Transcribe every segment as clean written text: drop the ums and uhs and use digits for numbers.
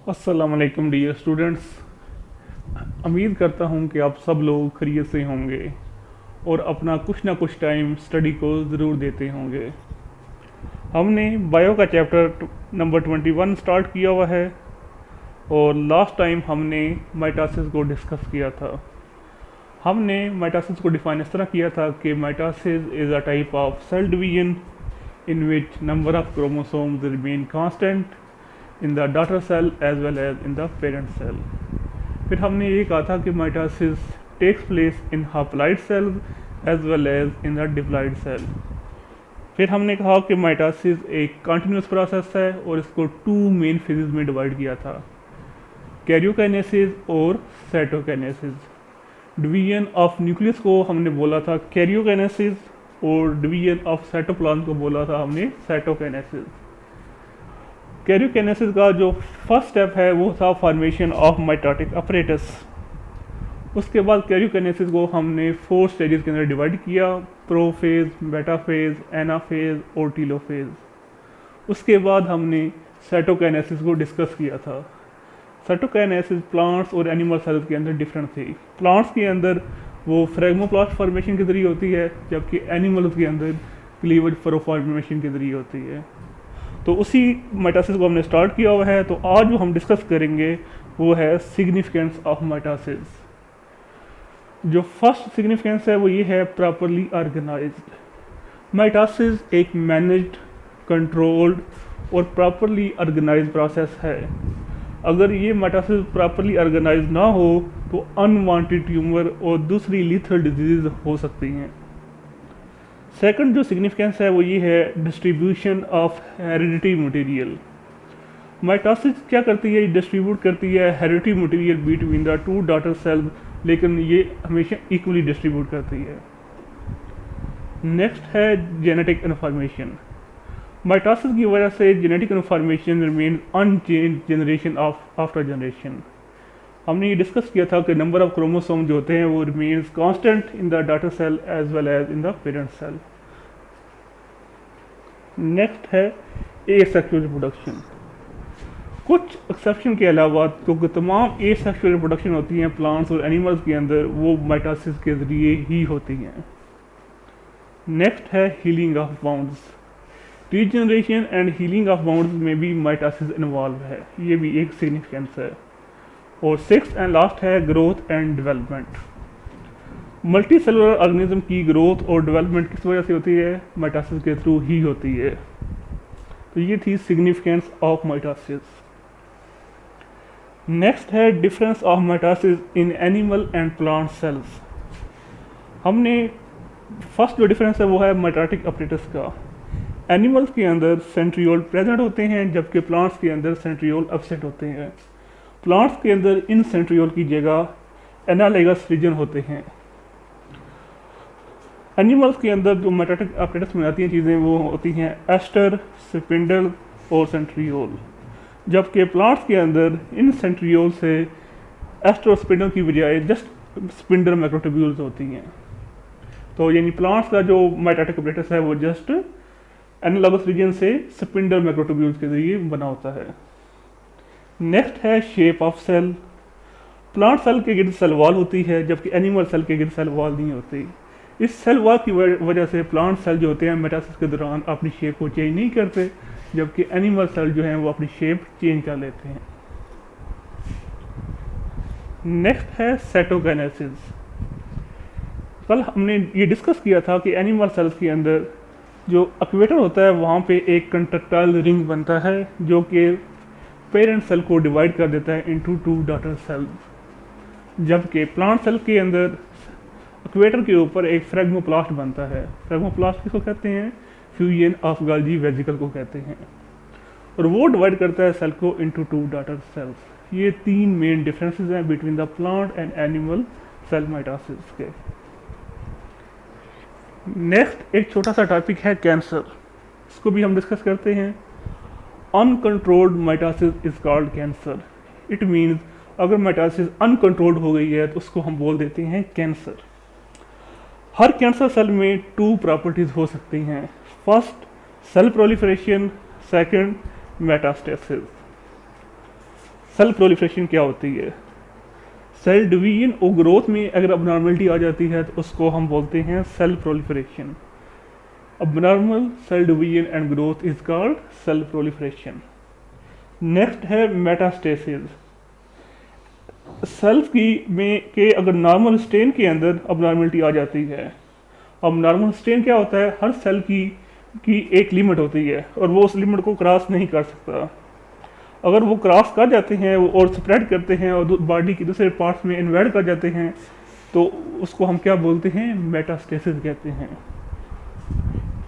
अस्सलाम वालेकुम dear students. उम्मीद करता हूँ कि आप सब लोग खैरियत से होंगे और अपना कुछ ना कुछ टाइम स्टडी को ज़रूर देते होंगे। हमने बायो का चैप्टर नंबर 21 स्टार्ट किया हुआ है और लास्ट टाइम हमने माइटोसिस को डिस्कस किया था। हमने माइटोसिस को डिफाइन इस तरह किया था कि mitosis is a type of cell division in which number of chromosomes remain constant in the daughter cell as well as in the parent cell। फिर हमने ये कहा था कि mitosis takes place in haploid cells as well as in the diploid cell. फिर हमने कहा कि माइटोसिस एक कंटिन्यूस प्रोसेस है और इसको टू मेन फेजेस में डिवाइड किया था, कैरियोकाइनेसिस और साइटोकाइनेसिस। डिवीजन ऑफ न्यूक्लियस को हमने बोला था कैरियोकाइनेसिस और डिवीजन ऑफ साइटोप्लाज्म को बोला था हमने साइटोकाइनेसिस। कैरियोकाइनेसिस का जो फर्स्ट स्टेप है वो था फॉर्मेशन ऑफ माइटोटिक अपरेटस। उसके बाद कैरियोकाइनेसिस को हमने 4 स्टेजेस के अंदर डिवाइड किया, प्रोफेज, मेटाफेज, एनाफेज और टीलोफेज। उसके बाद हमने साइटोकाइनेसिस को डिस्कस किया था। साइटोकाइनेसिस प्लांट्स और एनिमल सेल्स के अंदर डिफरेंट थी। प्लांट्स के अंदर वो फ्रेगमोप्लास्ट फॉर्मेशन के ज़रिए होती है, जबकि एनिमल्स के अंदर क्लीवेज फॉर्मेशन के ज़रिए होती है। तो उसी माइटोसिस को हमने स्टार्ट किया हुआ है। तो आज जो हम डिस्कस करेंगे वो है सिग्निफिकेंस ऑफ माइटोसिस। जो फर्स्ट सिग्निफिकेंस है वो ये है प्रॉपरली ऑर्गेनाइज्ड। माइटोसिस एक मैनेज्ड, कंट्रोल्ड और प्रॉपरली ऑर्गेनाइज्ड प्रोसेस है। अगर ये माइटोसिस प्रॉपरली ऑर्गेनाइज ना हो तो अनवांटेड ट्यूमर और दूसरी लीथल डिजीज हो सकती हैं। सेकंड जो सिग्निफिकेंस है वो ये है distribution of heredity material. Mitosis क्या करती है, डिस्ट्रीब्यूट करती है heredity material between the two daughter cells, लेकिन ये हमेशा इक्वली डिस्ट्रीब्यूट करती है। नेक्स्ट है जेनेटिक इन्फॉर्मेशन। माइटोसिस की वजह से genetic information remain unchange generation after generation. हमने ये डिस्कस किया था कि नंबर ऑफ क्रोमोसोम जो होते हैं वो remains constant in the daughter cell as well as in the parent cell. Next है एसेक्सुअल रिप्रोडक्शन। कुछ एक्सेप्शन के अलावा क्योंकि तमाम एसेक्सुअल रिप्रोडक्शन होती हैं प्लांट्स और एनिमल्स के अंदर, वो माइटोसिस के ज़रिए ही होती हैं। नेक्स्ट है healing of bounds. Regeneration and healing of bounds में भी माइटोसिस इन्वॉल्व है, ये भी एक सिग्निफिकेंस है। और सिक्स्थ एंड लास्ट है growth and development. Multi cellular organism की ग्रोथ और डेवलपमेंट किस वजह से होती है, माइटोसिस के थ्रू ही होती है। तो ये थी सिग्निफिकेंस ऑफ माइटोसिस। नेक्स्ट है difference of mitosis in animal and plant cells. हमने फर्स्ट जो डिफरेंस है वो है माइटोटिक अपरेटस का। एनिमल्स के अंदर सेंट्रियोल प्रेजेंट होते हैं, जबकि प्लांट्स के अंदर सेंट्रियोल एब्सेंट होते हैं। प्लांट्स के अंदर इन सेंट्रियोल की जगह एनालॉगस रीजन होते हैं। एनिमल्स के अंदर जो मेटाटिक अपरेटस में आती हैं चीज़ें वो होती हैं एस्टर, स्पिंडल और सेंट्रियोल, जबकि प्लांट्स के अंदर इन सेंट्रियोल से एस्टर और स्पिंडल की बजाय जस्ट स्पिंडल मैक्रोट्यूब्यूल्स होती हैं। तो यानी प्लांट्स का जो मेटाटिक अपरेटस है वो जस्ट एनालॉगस रीजन से स्पिंडल मैक्रोट्यूब्यूल्स के जरिए बना होता है। नेक्स्ट है shape of cell. Plant cell के गिर्द सेल वॉल होती है, जबकि एनिमल सेल के गिर्द सेल वॉल नहीं होती। इस सेल वॉल की वजह से प्लांट सेल जो होते हैं मेटासिस के दौरान अपनी शेप को चेंज नहीं करते, जबकि एनिमल सेल जो हैं वो अपनी शेप चेंज कर लेते हैं। नेक्स्ट है साइटोकाइनेसिस। कल हमने ये डिस्कस किया था कि एनिमल सेल्स के अंदर जो एक्वेटर होता है वहाँ पे एक कंट्रैक्टाइल रिंग बनता है जो कि पेरेंट सेल को डिवाइड कर देता है इनटू टू डॉटर सेल्स, जबकि प्लांट सेल के अंदर एक्वेटर के ऊपर एक फ्रेगमोप्लास्ट बनता है। फ्रेगमोप्लास्ट किसको कहते हैं, फ्यूजन ऑफ गोल्गी वेसिकल को कहते हैं, और वो डिवाइड करता है सेल को इनटू टू डॉटर सेल्स। ये 3 मेन डिफरेंसेस हैं between the plant and animal cell mitosis के। नेक्स्ट एक छोटा सा टॉपिक है कैंसर, इसको भी हम डिस्कस करते हैं। Uncontrolled mitosis is called cancer. It means अगर माइटोसिस अनकंट्रोल्ड हो गई है तो उसको हम बोल देते हैं कैंसर। हर कैंसर सेल में 2 प्रॉपर्टीज हो सकती हैं। First cell proliferation, second metastasis. Cell proliferation क्या होती है? सेल डिवीजन और ग्रोथ में अगर अबनॉर्मलिटी आ जाती है तो उसको हम बोलते हैं cell proliferation. abnormal cell division and growth is called cell proliferation. Next है मेटास्टेसिस। सेल्स की में के अगर नॉर्मल स्टेन के अंदर अबनॉर्मलिटी आ जाती है। अब नॉर्मल स्टेन क्या होता है? हर सेल की एक लिमिट होती है और वो उस लिमिट को क्रॉस नहीं कर सकता। अगर वो क्रॉस कर जाते हैं और स्प्रेड करते हैं और बॉडी के दूसरे पार्ट्स में इन्वेड कर जाते हैं तो उसको हम क्या बोलते हैं? मेटास्टेसिस कहते हैं।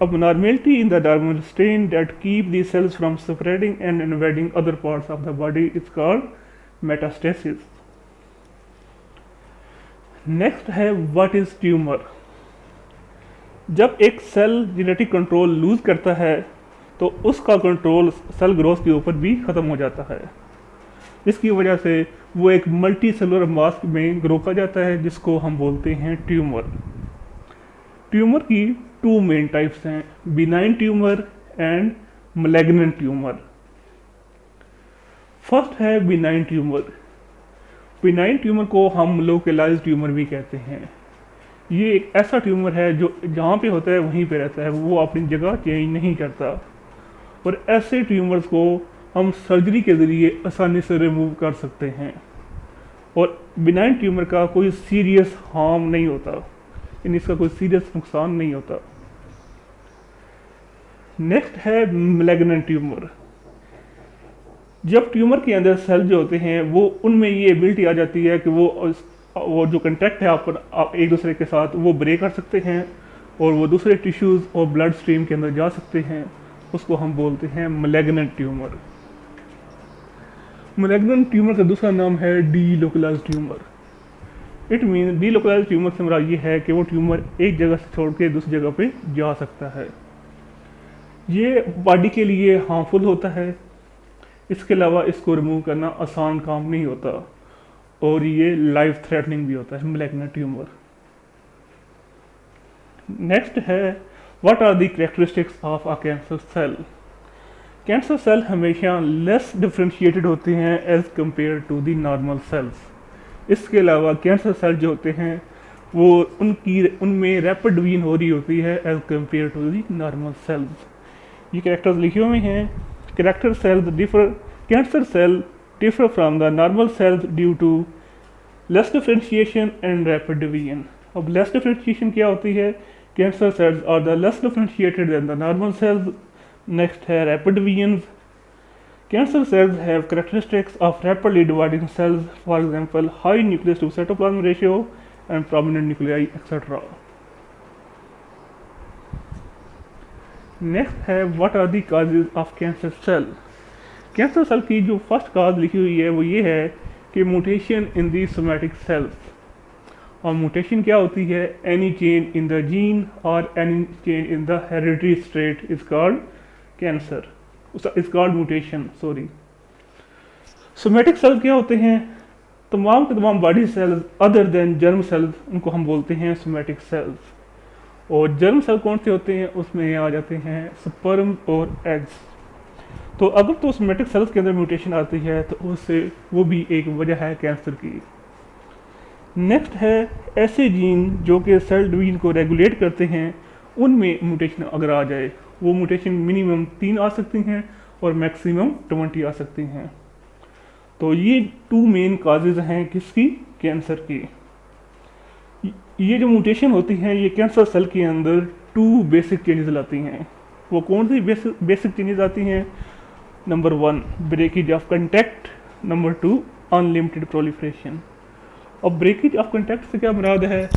Abnormality in the dermal stain that keep the cells from spreading and invading other parts of the body is called metastasis. Next है व्हाट इज ट्यूमर। जब एक सेल जेनेटिक कंट्रोल लूज करता है तो उसका कंट्रोल सेल ग्रोथ के ऊपर भी ख़त्म हो जाता है। इसकी वजह से वो एक मल्टी सेलुलर मास में ग्रो कर जाता है जिसको हम बोलते हैं ट्यूमर। ट्यूमर की टू मेन टाइप्स हैं, benign tumour and malignant tumour. First है बिनाइन ट्यूमर। बिनाइन ट्यूमर को हम लोकलाइज्ड ट्यूमर भी कहते हैं। ये एक ऐसा ट्यूमर है जो जहाँ पे होता है वहीं पे रहता है, वो अपनी जगह चेंज नहीं करता। और ऐसे ट्यूमर्स को हम सर्जरी के ज़रिए आसानी से रिमूव कर सकते हैं और बिनाइन ट्यूमर का कोई सीरियस हार्म नहीं होता, यानी इसका कोई सीरियस नुकसान नहीं होता। नेक्स्ट है मैलिग्नेंट ट्यूमर। जब ट्यूमर के अंदर सेल जो होते हैं वो उनमें ये एबिलिटी आ जाती है कि वो जो कंटेक्ट है आप एक दूसरे के साथ वो ब्रेक कर सकते हैं और वो दूसरे टिश्यूज़ और ब्लड स्ट्रीम के अंदर जा सकते हैं, उसको हम बोलते हैं मैलिग्नेंट ट्यूमर। मैलिग्नेंट ट्यूमर का दूसरा नाम है delocalised tumour. It mean delocalised tumour से हमारा ये है कि वो ट्यूमर एक जगह से छोड़ के दूसरी जगह पे जा सकता है। ये बॉडी के लिए हार्मफुल होता है, इसके अलावा इसको रिमूव करना आसान काम नहीं होता और ये लाइफ थ्रेटनिंग भी होता है मैलिग्नेंट ट्यूमर। नेक्स्ट है what are the characteristics of a cancer cell. Cancer cell हमेशा लेस डिफ्रेंशिएटेड होते हैं as compared to the normal cells. इसके अलावा कैंसर सेल जो होते हैं वो उनमें रैपिड डिवीजन हो रही होती है as compared to the normal cells. ये कैरेक्टर्स लिखे हुए हैं। Character cells differ cancer cell differ from the normal cells due to less differentiation and rapid division. अब लेस डिफ्रेंशिएशन क्या होती है? Cancer cells are the less differentiated than the normal cells. Next है rapid division. Cancer cells have characteristics of rapidly dividing cells, for example high nucleus to cytoplasm ratio and prominent nuclei etcetera. Next है what are the causes of cancer cell. Cancer cell की जो first काज लिखी हुई है वो ये है कि mutation in the somatic cells. और म्यूटेशन क्या होती है? Any change in the gene और any change in the hereditary state is called cancer, is called mutation, sorry. Somatic cells क्या होते हैं? तमाम के तमाम body cells other than germ cells, उनको हम बोलते हैं सोमैटिक सेल्स। और जर्म सेल कौन से होते हैं? उसमें आ जाते हैं स्पर्म और एग्स। तो अगर तो सोमैटिक सेल्स के अंदर म्यूटेशन आती है तो उससे वो भी एक वजह है कैंसर की। नेक्स्ट है ऐसे जीन जो कि सेल डिवीजन को रेगुलेट करते हैं, उनमें म्यूटेशन अगर आ जाए, वो म्यूटेशन मिनिमम 3 आ सकती हैं और मैक्सिमम 20 आ सकती हैं। तो ये 2 मेन काजेज हैं किसकी? कैंसर की। ये जो म्यूटेशन होती हैं ये कैंसर सेल के अंदर 2 बेसिक चेंजेस लाती हैं। वो कौन सी बेसिक चेंजेस आती हैं? Number 1 breakage of contact, number 2 unlimited proliferation. अब ब्रेकेज ऑफ कंटेक्ट से क्या मुराद है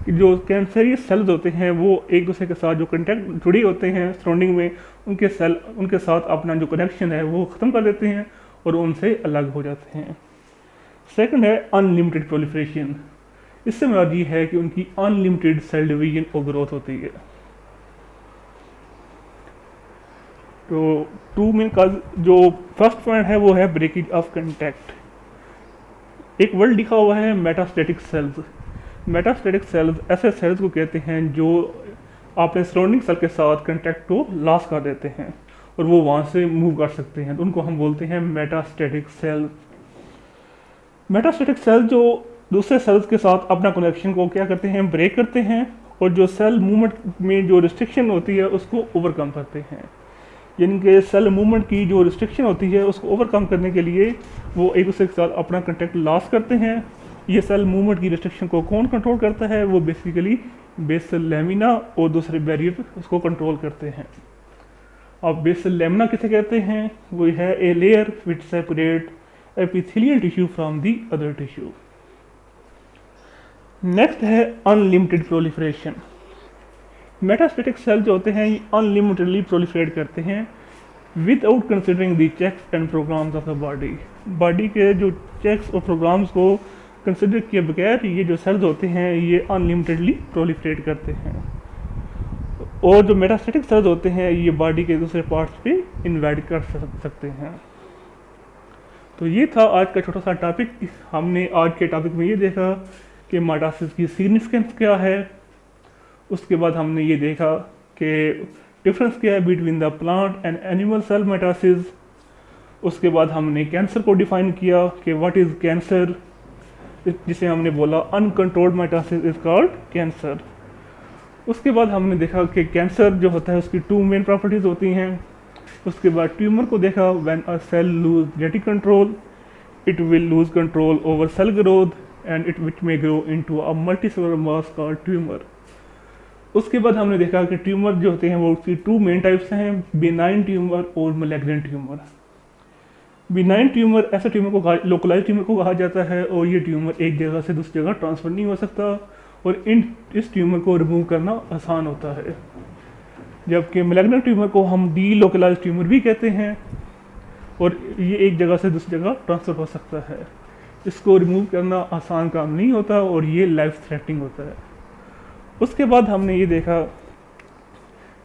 कि जो कैंसरियस सेल्स होते हैं वो एक दूसरे के साथ जो कंटेक्ट जुड़े होते हैं सराउंडिंग में, उनके साथ अपना जो कनेक्शन है वो ख़त्म कर देते हैं और उनसे अलग हो जाते हैं। सेकंड है अनलिमिटेड प्रोलिफरेशन। इससे मुराद ये है कि उनकी अनलिमिटेड सेल डिवीजन और ग्रोथ होती है। तो 2 मेन काज, जो फर्स्ट पॉइंट है वो है ब्रेकेज ऑफ कंटेक्ट। एक वर्ड लिखा हुआ है मेटास्टेटिक सेल्स। मेटास्टेटिक सेल्स ऐसे सेल्स को कहते हैं जो अपने सराउंडिंग सेल के साथ कंटेक्ट को लॉस कर देते हैं और वो वहाँ से मूव कर सकते हैं, तो उनको हम बोलते हैं मेटास्टेटिक सेल्स। मेटास्टेटिक सेल जो दूसरे सेल्स के साथ अपना कनेक्शन को क्या करते हैं, ब्रेक करते हैं, और जो सेल मूवमेंट में जो रिस्ट्रिक्शन होती है उसको ओवरकम करते हैं। यानी कि सेल मूवमेंट की जो रिस्ट्रिक्शन होती है उसको ओवरकम करने के लिए वो एक दूसरे के साथ अपना कंटेक्ट लॉस करते हैं। ये सेल मूवमेंट की रिस्ट्रिक्शन को कौन कंट्रोल करता है, वो बेसिकली बेसल लेमिना और दूसरे बैरियर उसको कंट्रोल करते हैं। अब बेसल लेमिना किसे कहते हैं, वो है a layer which separate epithelial tissue from the other tissue. Next है अनलिमिटेड प्रोलिफरेशन। मेटास्टेटिक सेल जो होते हैं ये अनलिमिटेडली प्रोलिफरेट करते हैं without considering the checks and programmes of the body के जो चेक्स और प्रोग्राम्स को कंसिडर किए बगैर ये जो सेल्स होते हैं ये अनलिमिटेडली प्रोलिफरेट करते हैं। और जो मेटास्टेटिक सेल्स होते हैं ये बॉडी के दूसरे पार्ट्स पे इन्वाइड कर सकते हैं। तो ये था आज का छोटा सा टॉपिक। हमने आज के टॉपिक में ये देखा कि माइटोसिस की सिग्निफिकेंस क्या है, उसके बाद हमने ये देखा कि डिफरेंस क्या है between the plant and animal cell mitosis. उसके बाद हमने कैंसर को डिफाइन किया कि व्हाट इज़ कैंसर, जिसे हमने बोला uncontrolled mitosis is called cancer. उसके बाद हमने देखा कि कैंसर जो होता है उसकी 2 मेन प्रॉपर्टीज़ होती हैं। उसके बाद ट्यूमर को देखा, when a cell lose genetic control it will lose control over cell growth and it which may grow into a multicellular mass called tumour. उसके बाद हमने देखा कि ट्यूमर जो होते हैं वो उसकी 2 मेन टाइप्स हैं, बिनाइन ट्यूमर और मैलिग्नेंट ट्यूमर। बिनाइन ट्यूमर ऐसा ट्यूमर को लोकलाइज ट्यूमर को कहा जाता है और ये ट्यूमर एक जगह से दूसरी जगह ट्रांसफ़र नहीं हो सकता और इस ट्यूमर को रिमूव करना आसान होता है। जबकि मैलिग्नेंट ट्यूमर को हम डी लोकलाइज ट्यूमर भी कहते हैं और ये एक जगह से दूसरी जगह ट्रांसफ़र हो सकता है। इसको रिमूव करना आसान काम नहीं होता और ये लाइफ थ्रेटनिंग होता है। उसके बाद हमने ये देखा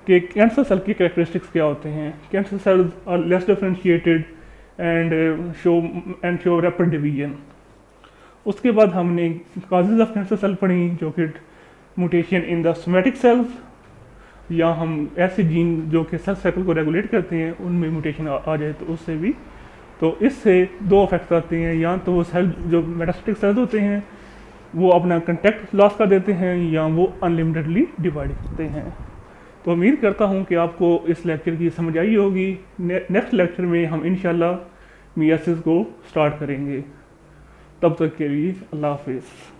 कि कैंसर सेल की कैरेक्टरिस्टिक्स क्या होते हैं। Cancer cells are less differentiated and show rapid division. उसके बाद हमने काजेज ऑफ कैंसर सेल पढ़ी जो कि mutation in the somatic cells, या हम ऐसे जीन जो कि सेल साइकिल को रेगुलेट करते हैं उनमें म्यूटेशन आ जाए तो उससे भी, तो इससे 2 इफेक्ट्स आते हैं, या तो वो सेल जो मेटास्टेटिक सेल्स होते हैं वो अपना कंटेक्ट लॉस कर देते हैं या वो अनलिमिटेडली डिवाइड करते हैं। तो उम्मीद करता हूँ कि आपको इस लेक्चर की समझ आई होगी। नेक्स्ट लेक्चर में हम इंशाल्लाह मियासिस को स्टार्ट करेंगे। तब तक के लिए अल्लाह हाफिज़।